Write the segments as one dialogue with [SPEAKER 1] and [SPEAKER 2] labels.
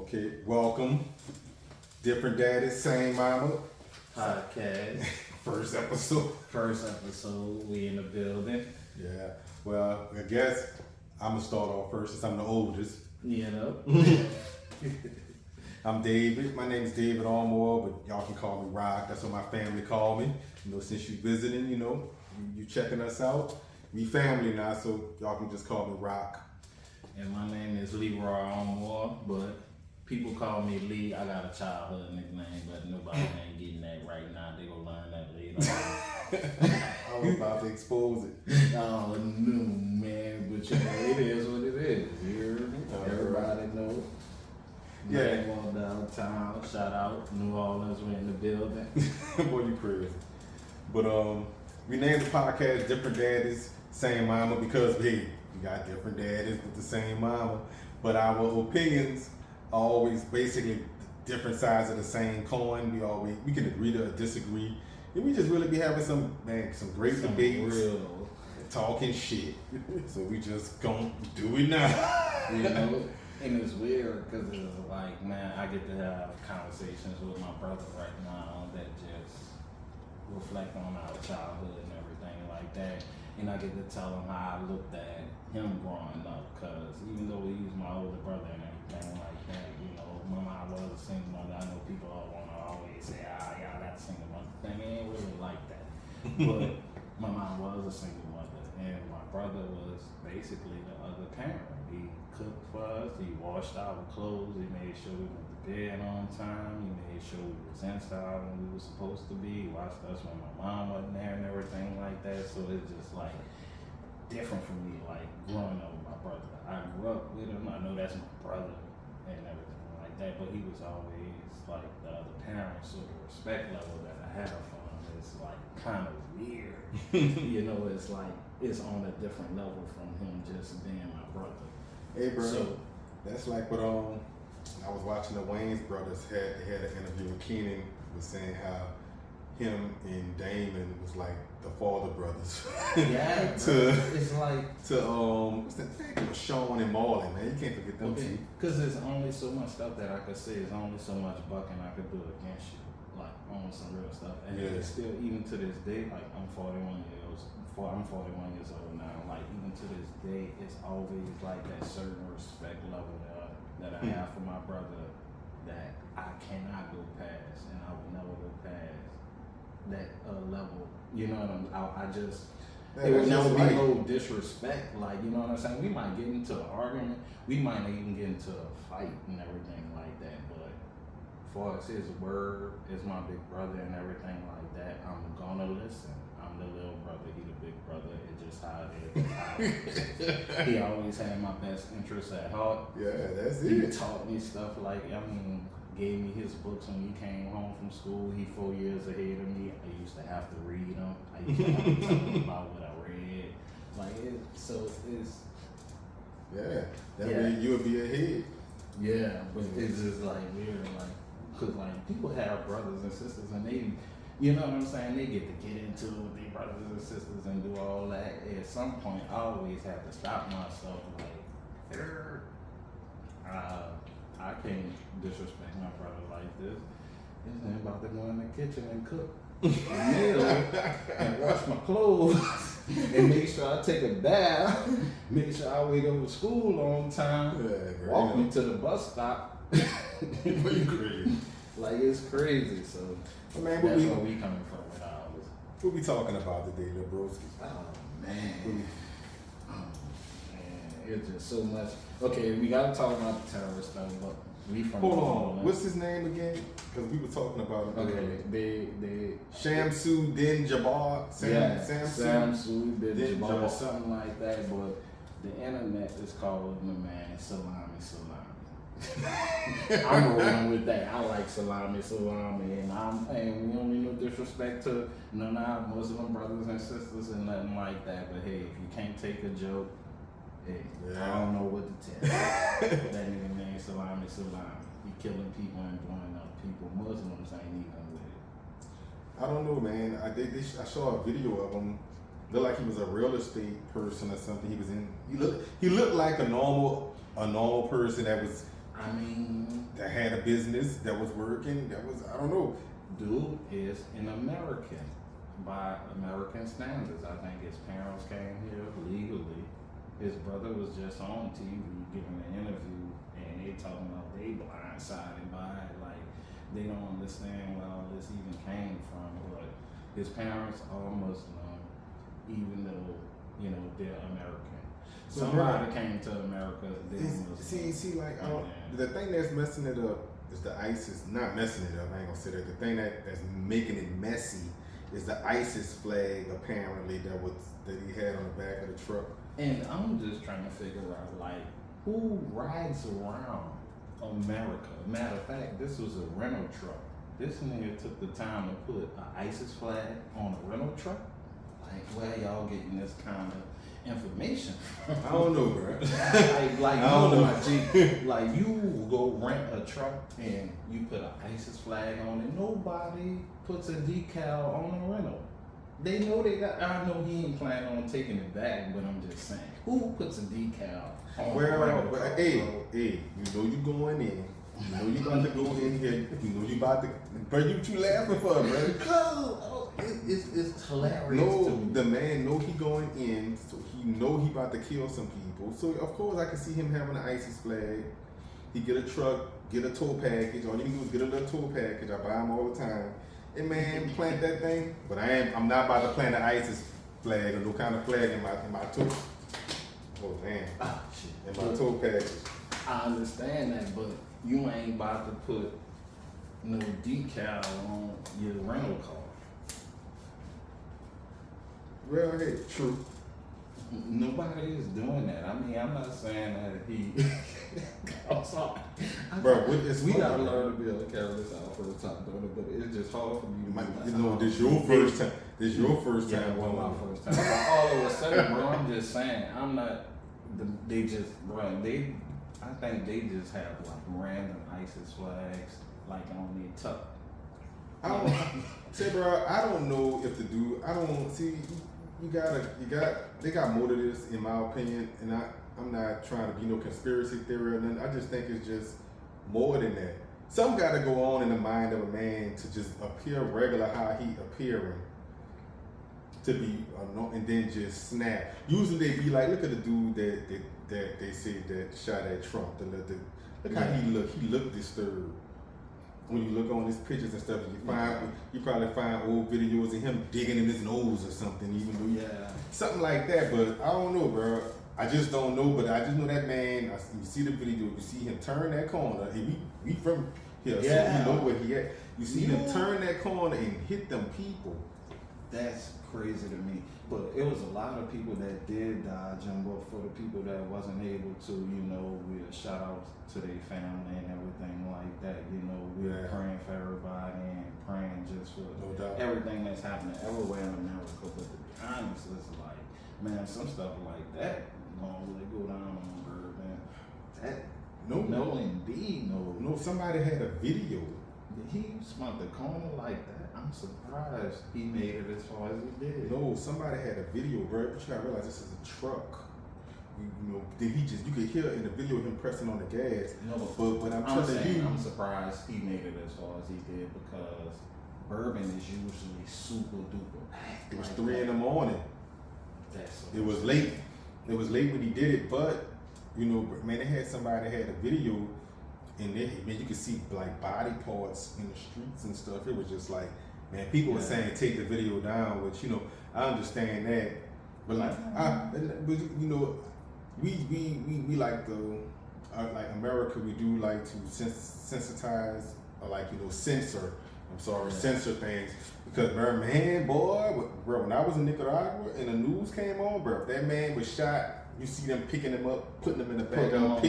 [SPEAKER 1] Okay, welcome. Different daddies, same mama.
[SPEAKER 2] Podcast.
[SPEAKER 1] First episode.
[SPEAKER 2] First episode, we in the building.
[SPEAKER 1] Yeah, well, I guess I'm gonna start off first since I'm the oldest.
[SPEAKER 2] You know?
[SPEAKER 1] I'm David. My name is David Armour, but y'all can call me Rock. That's what my family call me. You know, since you visiting, you know, you checking us out. We family now, so y'all can just call me Rock.
[SPEAKER 2] And my name is Leroy Armour, but people call me Lee. I got a childhood nickname, but nobody ain't getting that right now. They gonna learn that later.
[SPEAKER 1] I was about to expose it.
[SPEAKER 2] Oh, no, man, but you know, it is what it is. Everybody knows.
[SPEAKER 1] Yeah.
[SPEAKER 2] Well, downtown, shout out, New Orleans, we in the building.
[SPEAKER 1] Boy, you crazy. But we named the podcast Different Daddies, Same Mama because, hey, we got different daddies with the same mama. But our opinions are always basically different sides of the same coin. We can agree to disagree. And we just really be having some great debates.
[SPEAKER 2] Real.
[SPEAKER 1] Talking shit. So we just gonna do it now.
[SPEAKER 2] You know? And it's weird because it's like, man, I get to have conversations with my brother right now that just reflect on our childhood and everything like that. And I get to tell him how I looked at him growing up, because even though he's my older brother and everything like that, you know, my mom was a single mother. I know people want to always say, y'all got a single mother thing. It ain't really like that. But my mom was a single mother, and my brother was basically the other parent. He cooked for us, he washed our clothes, he made sure we went to bed on time, he made sure we was inside when we were supposed to be, he watched us when my mom wasn't there and everything like that. So it's just like different for me, like growing up with my brother. I grew up with him, I know that's my brother and everything like that, but he was always like the other parent, so the respect level that I have for him is like kind of weird. You know, it's like it's on a different level from him just being my brother.
[SPEAKER 1] Hey, bro.
[SPEAKER 2] So,
[SPEAKER 1] that's like what I was watching the Wayans brothers had an interview with Keenan, was saying how him and Damon was like the father brothers.
[SPEAKER 2] yeah, it's like
[SPEAKER 1] what's that thing? Sean and Marlon, man. You can't forget them two.
[SPEAKER 2] because there's only so much stuff that I could say. There's only so much bucking I could do against you, like on some real stuff. And it's still, even to this day, like I'm 41 years old now. Like even to this day, it's always like that certain respect level that I have for my brother that I cannot go past, and I will never go past that level. You know what I just. It would never be no disrespect, like, you know what I'm saying? We might get into an argument, we might not even get into a fight and everything like that, but as far as his word, is my big brother and everything like that, I'm gonna listen. I'm the little brother, he the big brother, it's just how it is. He always had my best interests at heart.
[SPEAKER 1] Yeah, that's
[SPEAKER 2] He
[SPEAKER 1] it.
[SPEAKER 2] taught me stuff like, gave me his books when he came home from school. He 4 years ahead of me. I used to have to read them. I used to have to tell him about what I read. Like
[SPEAKER 1] That way you would be ahead.
[SPEAKER 2] yeah, but it's just like weird, like, cause like people have brothers and sisters and they, you know what I'm saying? They get to get into it with their brothers and sisters and do all that. At some point, I always have to stop myself, like, I can't disrespect my brother like this. This ain't about to go in the kitchen and cook a meal and wash my clothes and make sure I take a bath, make sure I wake up for school on time, walk me to the bus stop.
[SPEAKER 1] You crazy.
[SPEAKER 2] Like, it's crazy. So
[SPEAKER 1] Man,
[SPEAKER 2] that's where we coming from with ours.
[SPEAKER 1] What we talking about today, little broski?
[SPEAKER 2] Oh man. It's just so much. Okay, we gotta talk about the terrorist stuff, but we from
[SPEAKER 1] Hold
[SPEAKER 2] New
[SPEAKER 1] on,
[SPEAKER 2] Orleans.
[SPEAKER 1] what's his name again? Because we were talking about it.
[SPEAKER 2] Okay, they
[SPEAKER 1] Shamsu Din Jabbar.
[SPEAKER 2] Samsu bin
[SPEAKER 1] Din
[SPEAKER 2] Jabbar,
[SPEAKER 1] Jabbar.
[SPEAKER 2] something like that. But the internet is calling the man salami. I'm rolling with that. I like salami, and we don't need no disrespect to none of our Muslim brothers and sisters and nothing like that. But hey, if you can't take a joke, hey, I don't know what to tell you. That nigga named salami. He killing people and blowing up people. Muslims ain't even with it.
[SPEAKER 1] I don't know, man. I saw a video of him. Looked like he was a real estate person or something. He looked like a normal person that was
[SPEAKER 2] I mean,
[SPEAKER 1] that had a business that was working. That was, I don't know.
[SPEAKER 2] dude is an American by American standards. I think his parents came here legally. His brother was just on TV giving an interview, and they talking about they blindsided by it. Like, they don't understand where all this even came from. But his parents are Muslim, even though, you know, they're American.
[SPEAKER 1] So
[SPEAKER 2] Somebody came to America, they're Muslim.
[SPEAKER 1] See, like, the thing that's messing it up is the ISIS, not messing it up, I ain't gonna say that. The thing that's making it messy is the ISIS flag, apparently, that he had on the back of the truck.
[SPEAKER 2] And I'm just trying to figure out, like, who rides around America? Matter of fact, this was a rental truck. This nigga took the time to put an ISIS flag on a rental truck. Like, where y'all getting this kind of information from?
[SPEAKER 1] I don't know, bro.
[SPEAKER 2] like
[SPEAKER 1] I don't know.
[SPEAKER 2] my G, like, you go rent a truck and you put an ISIS flag on it. Nobody puts a decal on a rental. They know they got. I know he ain't planning on taking it back, but I'm just saying, who puts a decal on a rental?
[SPEAKER 1] Well, hey, you know you going in. You know you about to go in here. You know you about to. Bro, you laughing for, bro?
[SPEAKER 2] Because it's hilarious.
[SPEAKER 1] No,
[SPEAKER 2] to me.
[SPEAKER 1] the man know he going in, so he know he about to kill some people. So of course I can see him having an ISIS flag. He get a truck, get a tow package. All you can do is get a little tow package. I buy them all the time. And man, plant that thing. But I'm not about to plant an ISIS flag or no kind of flag in my tow. Oh man,
[SPEAKER 2] Shit.
[SPEAKER 1] in my tow package.
[SPEAKER 2] I understand that, but you ain't about to put no decal on your rental car.
[SPEAKER 1] Well, hey, true.
[SPEAKER 2] Nobody is doing that. I mean, I'm not saying that he. I'm sorry.
[SPEAKER 1] Bro,
[SPEAKER 2] We gotta learn to be able to carry this out for the top donor, but it's just hard for me to
[SPEAKER 1] You know, this your first time. This your first
[SPEAKER 2] Yeah,
[SPEAKER 1] time.
[SPEAKER 2] it was my first time. But all of a sudden, bro, I'm just saying, I'm not. They just, bro. I think they just have like random ISIS flags, like on their tuck.
[SPEAKER 1] I don't say, bro. I don't know if the dude. I don't see. They got more to this, in my opinion, and I'm not trying to be no conspiracy theory or nothing. I just think it's just more than that. Something got to go on in the mind of a man to just appear regular how he appearing, to be and then just snap. Usually they be like, look at the dude that they say that shot at Trump. Look how he look. He looked disturbed. When you look on his pictures and stuff, you probably find old videos of him digging in his nose or something, even though something like that. But I don't know, bro. I just don't know. But I just know that man. You see the video, you see him turn that corner. And we from here, so you know where he at. You see him turn that corner and hit them people.
[SPEAKER 2] That's crazy to me. But it was a lot of people that did die, Jumbo. For the people that wasn't able to, we shout out to their family and everything like that. We're praying for everybody and praying just for everything that's happening everywhere in America. But to be honest, it's like, man, some stuff like that don't really go down on Bourbon. No, indeed, no.
[SPEAKER 1] No, somebody had a video.
[SPEAKER 2] He spun the corner like that. I'm surprised he made it as far as he did.
[SPEAKER 1] No, somebody had a video, bro. But you gotta realize this is a truck. Then you could hear in the video him pressing on the gas. No, but I'm telling you,
[SPEAKER 2] I'm surprised he made it as far as he did, because Bourbon is usually super duper packed.
[SPEAKER 1] It was 3 in the morning. It was late. It was late when he did it, but man, they had somebody had a video, and you could see like body parts in the streets and stuff. It was just like, man, people were saying take the video down, which I understand that, but we like like America, we do like to sensitize or censor. Censor things, because bro, when I was in Nicaragua and the news came on, bro, if that man was shot, you see them picking him up, putting him in the back of a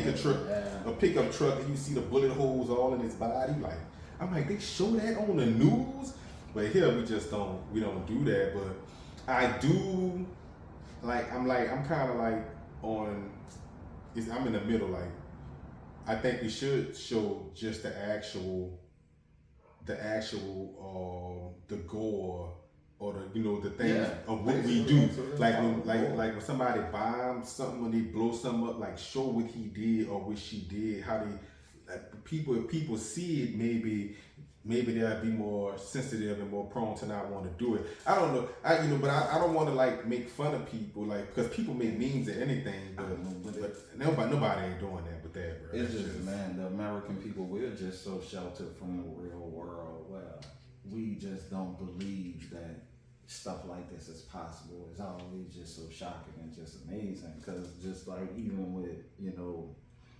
[SPEAKER 1] pickup truck, and you see the bullet holes all in his body. I'm like, they show that on the news, but here we don't do that. But I do, I'm kind of I'm in the middle. I think we should show just the actual the gore or the things of what we do. When somebody bombs something, when they blow something up, show what he did or what she did, how if people see it, maybe they'll be more sensitive and more prone to not want to do it. I don't know. But I don't want to like make fun of people, like, because people make memes at anything, but nobody ain't doing that with that, bro.
[SPEAKER 2] It's just, man, the American people, we're just so sheltered from the real world where we just don't believe that stuff like this is possible. It's always just so shocking and just amazing, because just like even with,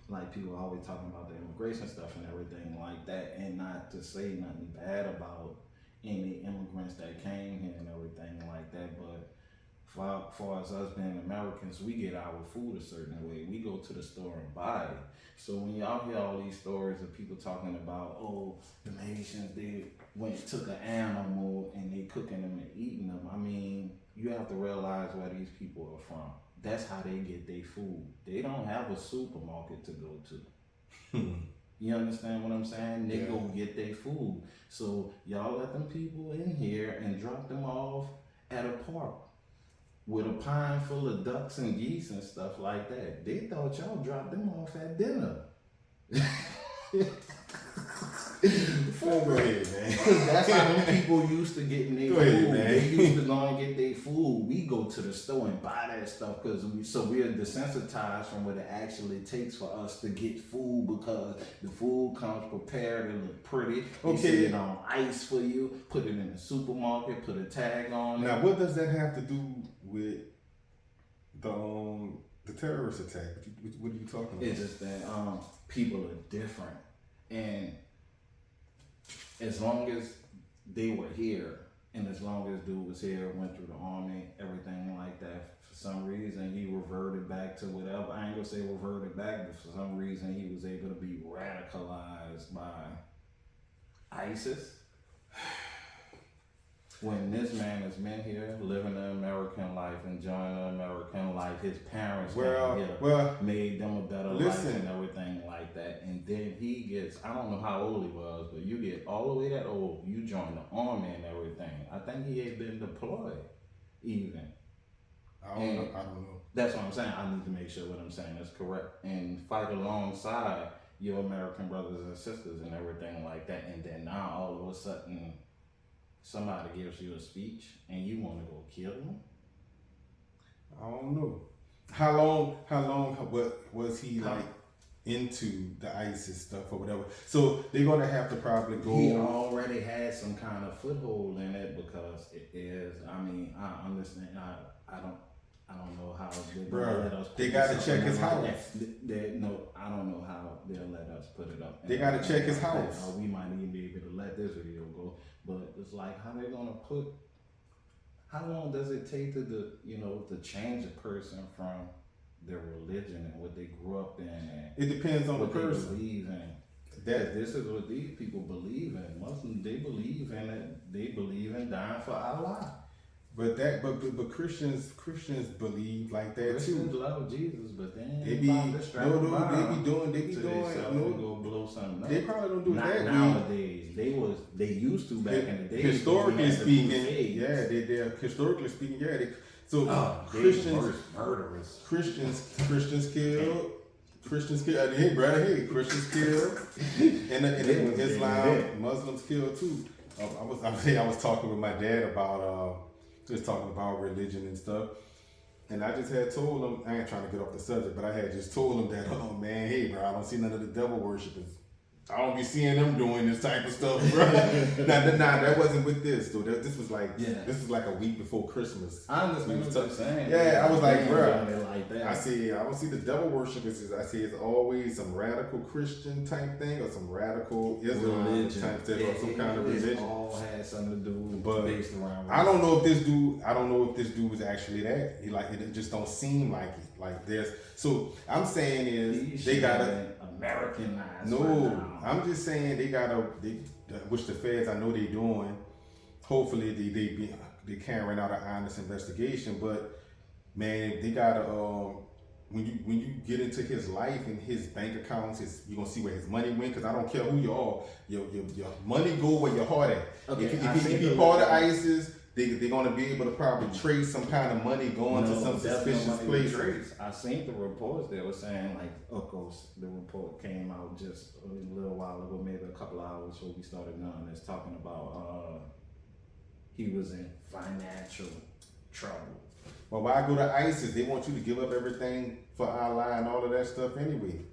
[SPEAKER 2] like people always talking about the immigration stuff and everything like that, and not to say nothing bad about any immigrants that came here and everything like that, but far as us being Americans, we get our food a certain way. We go to the store and buy it. So when y'all hear all these stories of people talking about, oh, the nations, they took an animal and they cooking them and eating them, I mean, you have to realize where these people are from. That's how they get their food. They don't have a supermarket to go to. You understand what I'm saying? They go get their food. So y'all let them people in here and drop them off at a park with a pond full of ducks and geese and stuff like that. They thought y'all dropped them off at dinner.
[SPEAKER 1] Go ahead, man.
[SPEAKER 2] Because that's how them people used to get their food.
[SPEAKER 1] Ahead, man.
[SPEAKER 2] They used to go and get their food. We go to the store and buy that stuff because we are desensitized from what it actually takes for us to get food, because the food comes prepared and look pretty. They set it on ice for you, put it in the supermarket, put a tag on it.
[SPEAKER 1] Now, what does that have to do with the terrorist attack? What are you talking about?
[SPEAKER 2] It's just that people are different, and as long as they were here, and as long as dude was here, went through the army, everything like that, for some reason he reverted back to whatever. I ain't gonna say reverted back, but for some reason he was able to be radicalized by ISIS. When this man has been here, living the American life, enjoying the American life, his parents made them a better life and everything like that. And then he gets, I don't know how old he was, but you get all the way that old, you join the army and everything. I think he had been deployed even.
[SPEAKER 1] I don't know.
[SPEAKER 2] That's what I'm saying. I need to make sure what I'm saying is correct. And fight alongside your American brothers and sisters and everything like that. And then now all of a sudden, somebody gives you a speech and you want to go kill them?
[SPEAKER 1] I don't know. How long was he like into the ISIS stuff or whatever? So they're gonna have to probably go.
[SPEAKER 2] He already had some kind of foothold in it, because it is. I mean, I understand. I don't know how they're gonna let us.
[SPEAKER 1] They gotta check his house.
[SPEAKER 2] No, I don't know how they'll let us put it up.
[SPEAKER 1] They gotta check his house.
[SPEAKER 2] We might even be able to let this video go, but it's like, how they gonna put? How long does it take to change a person from their religion and what they grew up in? And
[SPEAKER 1] it depends on the person.
[SPEAKER 2] They believe in. This is what these people believe in. Muslims, they believe in it. They believe in dying for Allah. But
[SPEAKER 1] Christians believe like that
[SPEAKER 2] Christians
[SPEAKER 1] too.
[SPEAKER 2] love Jesus, but then
[SPEAKER 1] they be doing
[SPEAKER 2] go blow something up.
[SPEAKER 1] They probably don't do
[SPEAKER 2] Not
[SPEAKER 1] that
[SPEAKER 2] nowadays. They used to back in the day.
[SPEAKER 1] Historically speaking, they're historically speaking, Christians
[SPEAKER 2] murderers.
[SPEAKER 1] Christians kill. Hey brother, Christians kill, and Islam, Muslims kill too. I was talking with my dad about just talking about religion and stuff, and I just had told him, I ain't trying to get off the subject, but I had just told him that, oh man, hey bro, I don't see none of the devil worshippers. I don't be seeing them doing this type of stuff, bro. nah, that wasn't with this, though. This was like a week before Christmas.
[SPEAKER 2] I understand what you're saying.
[SPEAKER 1] Yeah, I was like, bro.
[SPEAKER 2] Like that.
[SPEAKER 1] I don't see the devil worshippers. I see it's always some radical Christian type thing or some radical Islam type thing or some kind of religion.
[SPEAKER 2] It all has something to do based around religion.
[SPEAKER 1] I don't know if this dude was actually that. It just don't seem like it. Like there's. So I'm saying is they gotta
[SPEAKER 2] Americanized.
[SPEAKER 1] No, I'm just saying which the feds, I know they doing. Hopefully they carrying out an honest investigation. But man, they gotta when you get into his life and his bank accounts, you're gonna see where his money went. Because I don't care who you are, your money go where your heart at. Okay, if he part of ISIS, they're gonna be able to probably trace some kind of money going to some suspicious place.
[SPEAKER 2] I seen the reports that were saying like, of course, the report came out just a little while ago, maybe a couple hours before we started doing this, talking about he was in financial trouble.
[SPEAKER 1] Well, why go to ISIS? They want you to give up everything for Allah and all of that stuff anyway.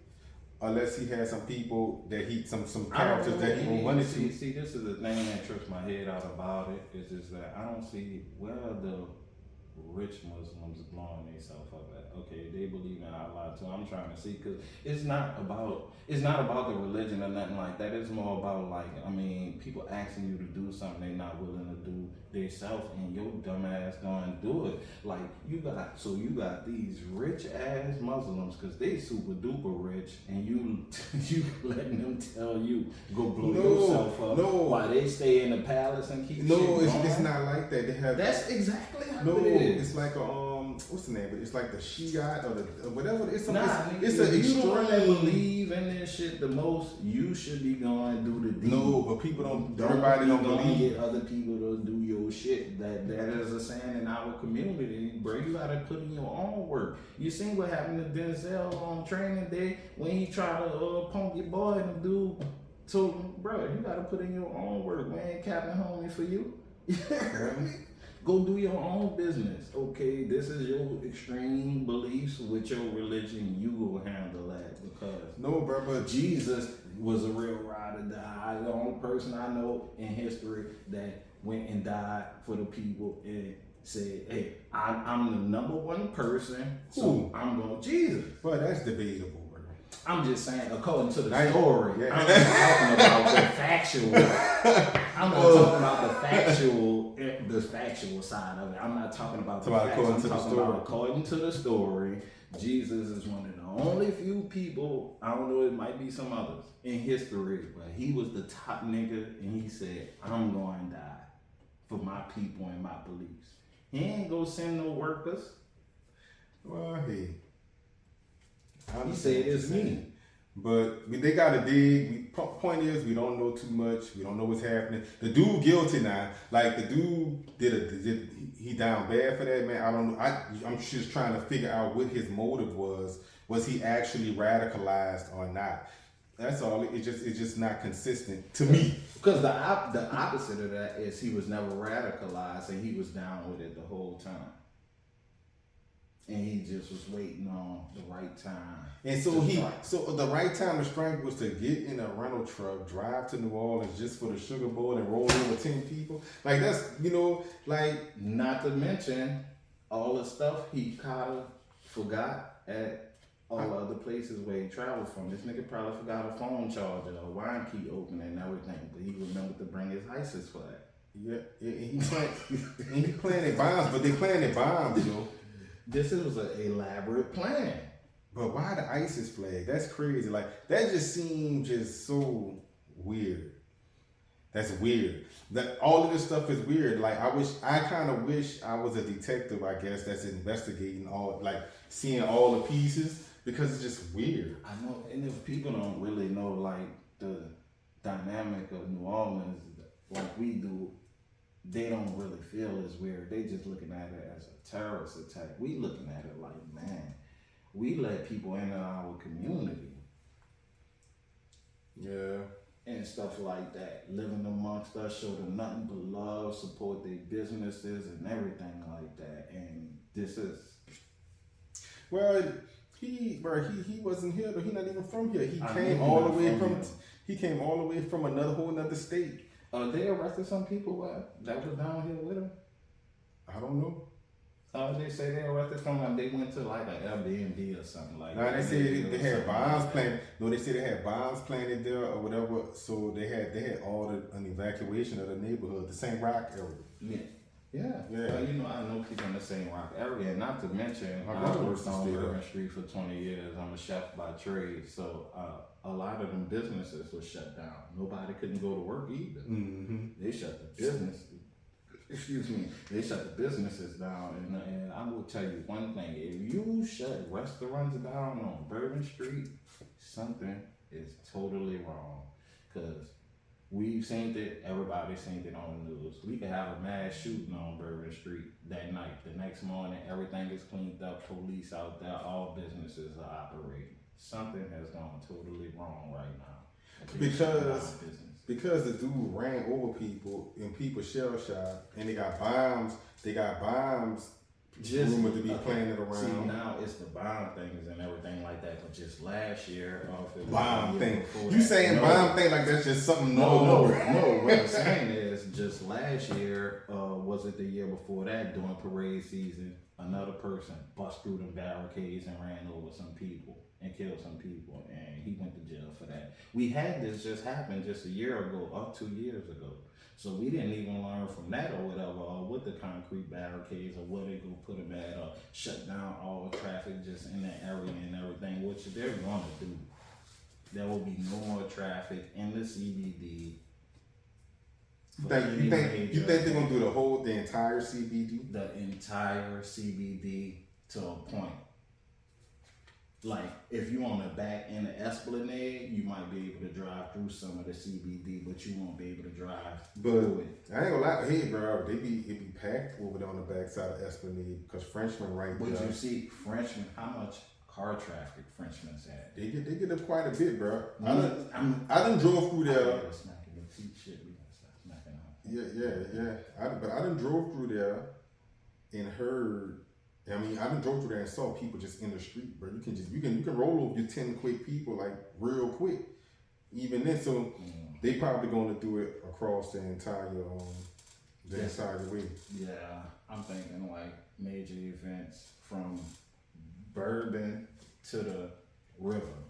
[SPEAKER 1] Unless he has some people that some characters that he will money to.
[SPEAKER 2] See, this is the thing that trips my head out about it, is just that I don't see where the rich Muslims blowing themselves up at. Okay, they believe in Allah too. I'm trying to see, because it's not about the religion or nothing like that. It's more about, like, I mean, people asking you to do something they're not willing to do themselves, and your dumb ass going to do it. Like, you got these rich ass Muslims, because they super duper rich, and you letting them tell you go blow yourself up while they stay in the palace and keep shit going.
[SPEAKER 1] It's not like that. They have
[SPEAKER 2] that's exactly how it is.
[SPEAKER 1] It's like a what's the name? It's like the Shiite or the whatever. It's an
[SPEAKER 2] extreme. You don't believe in this shit the most. You should be going to do the deed.
[SPEAKER 1] No, but people don't. Everybody don't believe.
[SPEAKER 2] Get other people to do your shit. That is a saying in our community, bro. You gotta put in your own work. You seen what happened to Denzel on Training Day when he tried to punk your boy, and the dude told him, bro, you gotta put in your own work. We ain't capping homie for you. Go do your own business. Okay, this is your extreme beliefs with your religion. You will handle that, because
[SPEAKER 1] no, bro, but
[SPEAKER 2] Jesus was a real ride or die. The only person I know in history that went and died for the people and said, "Hey, I'm the number one person, so I'm going to Jesus."
[SPEAKER 1] But that's debatable.
[SPEAKER 2] I'm just saying, according to the story, I'm not talking about the factual. I'm not talking about the factual side of it. I'm not talking about the facts. I'm talking about according to the story. Jesus is one of the only few people, I don't know, it might be some others in history, but he was the top nigga, and he said, "I'm going to die for my people and my beliefs." He ain't go send no workers.
[SPEAKER 1] Well, hey.
[SPEAKER 2] He said it's me.
[SPEAKER 1] But they gotta dig. Point is, we don't know too much. We don't know what's happening. The dude guilty now. Like, the dude did he down bad for that, man? I don't know. I'm just trying to figure out what his motive was. Was he actually radicalized or not? That's all. It's just not consistent to me.
[SPEAKER 2] Because the opposite of that is he was never radicalized, and he was down with it the whole time. And he just was waiting on the right time. And so
[SPEAKER 1] the right time to strike was to get in a rental truck, drive to New Orleans just for the Sugar Bowl, and roll in with 10 people. Like, that's, like,
[SPEAKER 2] not to mention all the stuff he kind of forgot at all the other places where he traveled from. This nigga probably forgot a phone charger, a wine key opener, and everything, but he remembered to bring his ISIS flag.
[SPEAKER 1] Yeah, and he planted bombs, but they planted bombs,
[SPEAKER 2] This was an elaborate plan.
[SPEAKER 1] But why the ISIS flag? That's crazy. Like, that just seems just so weird. That's weird. That all of this stuff is weird. Like, I kind of wish I was a detective, I guess, that's investigating all, like, seeing all the pieces, because it's just weird.
[SPEAKER 2] I know, and if people don't really know, like, the dynamic of New Orleans like we do, they don't really feel as weird. They just looking at it as a terrorist attack. We looking at it like, man, we let people into our community.
[SPEAKER 1] Yeah.
[SPEAKER 2] And stuff like that. Living amongst us, show them nothing but love, support their businesses and everything like that. And this is...
[SPEAKER 1] Well, he wasn't here, but he not even from here. He came all the way from another whole nother state.
[SPEAKER 2] They arrested some people that was down here with him.
[SPEAKER 1] I don't know.
[SPEAKER 2] They say they arrested someone. They went to like an Airbnb or something like that.
[SPEAKER 1] They said they had bombs planted. No, they said they had bombs planted there or whatever. So they had ordered an evacuation of the neighborhood, the St. Rock area.
[SPEAKER 2] Yeah. I know people in the St. Rock area, and not to mention, I worked on Bourbon Street for 20 years. I'm a chef by trade, so a lot of them businesses were shut down. Nobody couldn't go to work either.
[SPEAKER 1] Mm-hmm.
[SPEAKER 2] They shut the business. They shut the businesses down, and I will tell you one thing: if you shut restaurants down on Bourbon Street, something is totally wrong. Cause We've seen it. Everybody's seen it on the news. We could have a mass shooting on Bourbon Street that night. The next morning, everything is cleaned up. Police out there. All businesses are operating. Something has gone totally wrong right now.
[SPEAKER 1] Because the dude ran over people and people shell shocked and they got bombs. Rumored to be planted around.
[SPEAKER 2] See, now it's the bomb things and everything like that. But just last year,
[SPEAKER 1] bomb thing. You saying bomb thing like that's just something
[SPEAKER 2] No. What I'm saying is, just last year, was it the year before that, during parade season, another person bust through them barricades and ran over some people and killed some people, and he went to jail for that. We had this just happen just a year ago, or 2 years ago. So we didn't even learn from that or whatever, or with the concrete barricades, or what they go put them at, or shut down all traffic just in that area and everything, which they're gonna do. There will be no more traffic in the CBD.
[SPEAKER 1] You think they're gonna do the entire CBD?
[SPEAKER 2] The entire CBD to a point. Like, if you on the back end of Esplanade, you might be able to drive through some of the CBD, but you won't be able to drive through it.
[SPEAKER 1] I ain't gonna lie, hey bro, it be packed over there on the backside of Esplanade, because Frenchman right there.
[SPEAKER 2] But you see, Frenchman, how much car traffic Frenchman's had?
[SPEAKER 1] They get up quite a bit, bro. I done drove through there. Yeah. But I done drove through there and heard. I mean, I done drove through there and saw people just in the street, bro. You can roll over your 10 quick people like real quick. Even then, so they probably gonna do it across the entire way.
[SPEAKER 2] Yeah, I'm thinking like major events from Bourbon to the river.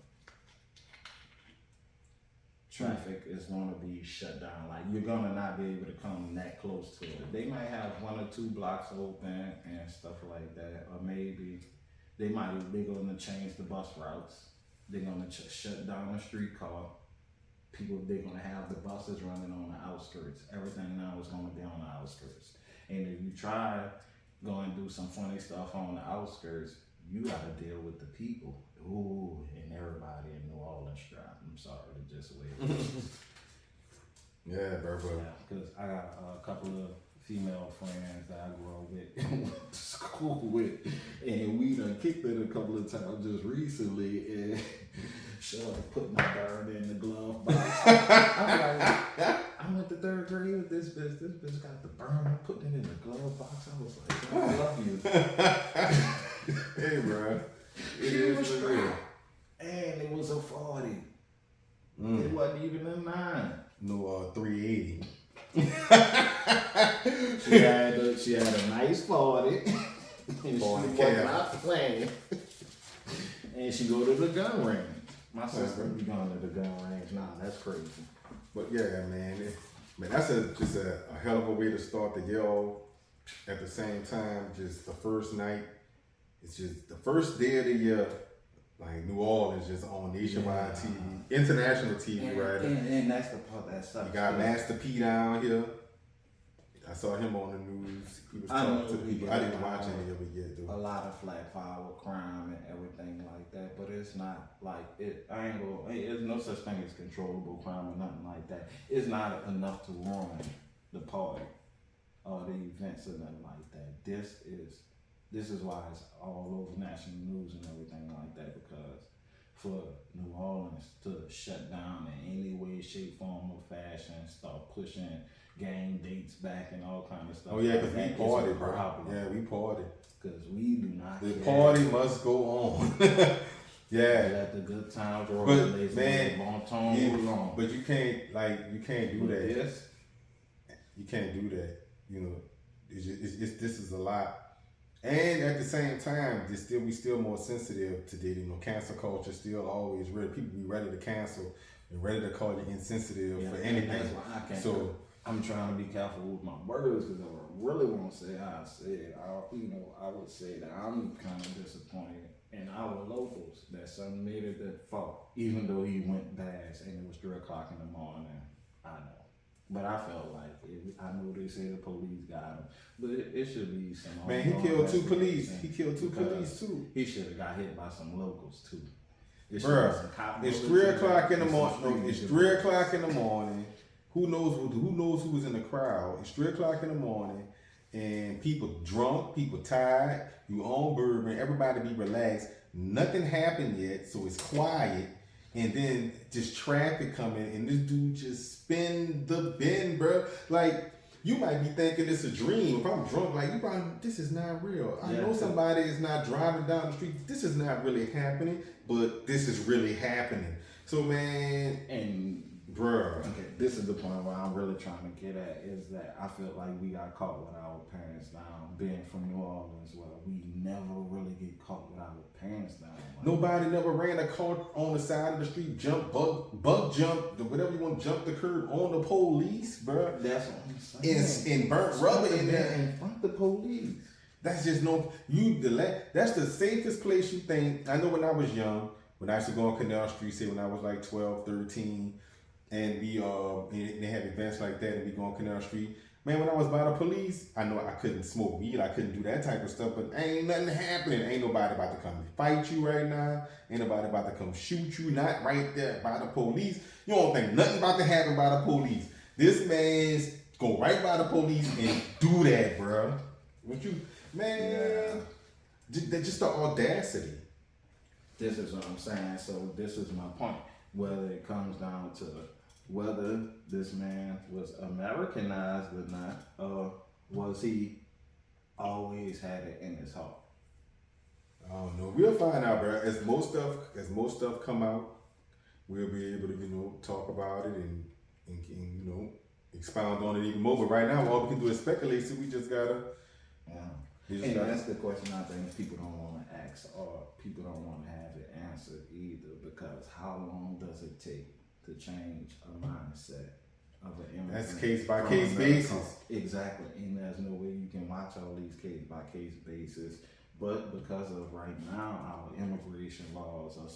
[SPEAKER 2] Traffic is going to be shut down. Like, you're going to not be able to come that close to it. They might have 1 or 2 blocks open and stuff like that. Or maybe they're going to change the bus routes. They're going to shut down the streetcar. They're going to have the buses running on the outskirts. Everything now is going to be on the outskirts. And if you try go and do some funny stuff on the outskirts, you got to deal with the people. Ooh, and everybody in New Orleans strap. I'm sorry to just wait.
[SPEAKER 1] Yeah, bro.
[SPEAKER 2] Yeah, because I got a couple of female friends that I grew up with and went to school with, and we done kicked it a couple of times just recently, and Shorty put my bird in the glove box. I'm like, I went to 3rd grade with this bitch. This bitch got the burn, put it in the glove box. I was like, I love you.
[SPEAKER 1] Hey, bro. It is real.
[SPEAKER 2] And it was a 40. It wasn't even a 9.
[SPEAKER 1] No, 380.
[SPEAKER 2] She had a nice 40. And she was not playing. And she go to the gun range. My sister be going to the gun range. Nah, that's crazy.
[SPEAKER 1] But yeah, man, that's just a hell of a way to start the year off. At the same time, just the first night. It's just the first day of the year, like New Orleans, just on nationwide TV, international TV, right?
[SPEAKER 2] And that's the part that sucks.
[SPEAKER 1] You got Master P down here. I saw him on the news. He was talking to the people. I didn't watch any of it yet, though.
[SPEAKER 2] A lot of flat fire with crime and everything like that, but it's not like it. There's no such thing as controllable crime or nothing like that. It's not enough to ruin the party or the events or nothing like that. This is why it's all over national news and everything like that, because for New Orleans to shut down in any way, shape, form, or fashion, start pushing game dates back and all kind of stuff.
[SPEAKER 1] Oh yeah, because we party, bro. Yeah, we party.
[SPEAKER 2] Because we do not.
[SPEAKER 1] The party must go on. Yeah.
[SPEAKER 2] Let the good times roll.
[SPEAKER 1] But man,
[SPEAKER 2] but
[SPEAKER 1] you can't do that.
[SPEAKER 2] Yes.
[SPEAKER 1] You can't do that. You know, this is a lot. And at the same time, we still more sensitive today. You know, cancel culture still always ready. People be ready to cancel and ready to call you insensitive for anything.
[SPEAKER 2] That's why I can't. I'm trying to be careful with my words because I really want to say how I said. I would say that I'm kind of disappointed in our locals that son made it that fault, even though he went past and it was 3 o'clock in the morning. I know. But I felt like I know they say the police got him, but it should be some.
[SPEAKER 1] Man, he killed 2 police. He killed 2 police too.
[SPEAKER 2] He should have got hit by some locals too.
[SPEAKER 1] Bruh, it's 3 o'clock in the morning. It's 3 o'clock in the morning. Who knows who was in the crowd? It's 3 o'clock in the morning, and people drunk, people tired. You on bourbon, everybody be relaxed. Nothing happened yet, so it's quiet. And then just traffic coming, and this dude just spin the bend, bro. Like, you might be thinking it's a dream. If I'm drunk, like, you probably, this is not real. I know somebody is not driving down the street. This is not really happening, but this is really happening. So, man,
[SPEAKER 2] And
[SPEAKER 1] bruh.
[SPEAKER 2] okay, this is the point where I'm really trying to get at is that I feel like we got caught with our parents down. Being from New Orleans, where we never really get caught with our parents down. Like,
[SPEAKER 1] Nobody never ran a car on the side of the street, bug jump, whatever you want, jump the curb on the police, bruh.
[SPEAKER 2] that's what I'm saying.
[SPEAKER 1] And burnt rubber in there.
[SPEAKER 2] in front of the police.
[SPEAKER 1] That's just that's the safest place you think. I know when I was young, when I used to go on Canal Street, say when I was like 12, 13, and they had events like that, and we go on Canal Street. Man, when I was by the police, I know I couldn't smoke weed, I couldn't do that type of stuff, but ain't nothing happening. Ain't nobody about to come fight you right now. Ain't nobody about to come shoot you, not right there by the police. You don't think nothing about to happen by the police. This man's go right by the police and do that, bro. What you, man, just the audacity.
[SPEAKER 2] This is what I'm saying. So this is my point. Whether it comes down to whether this man was Americanized or not, or was he always had it in his heart?
[SPEAKER 1] I don't know. We'll find out, bro. As most stuff come out, we'll be able to talk about it and expound on it even more. But right now, all we can do is speculate. So we just gotta.
[SPEAKER 2] And that's the question I think people don't want to ask, or people don't want to have it answered either. Because how long does it take to change a mindset of an immigrant?
[SPEAKER 1] That's case by case basis.
[SPEAKER 2] Exactly, and there's no way you can watch all these case by case basis. But because of right now, our immigration laws are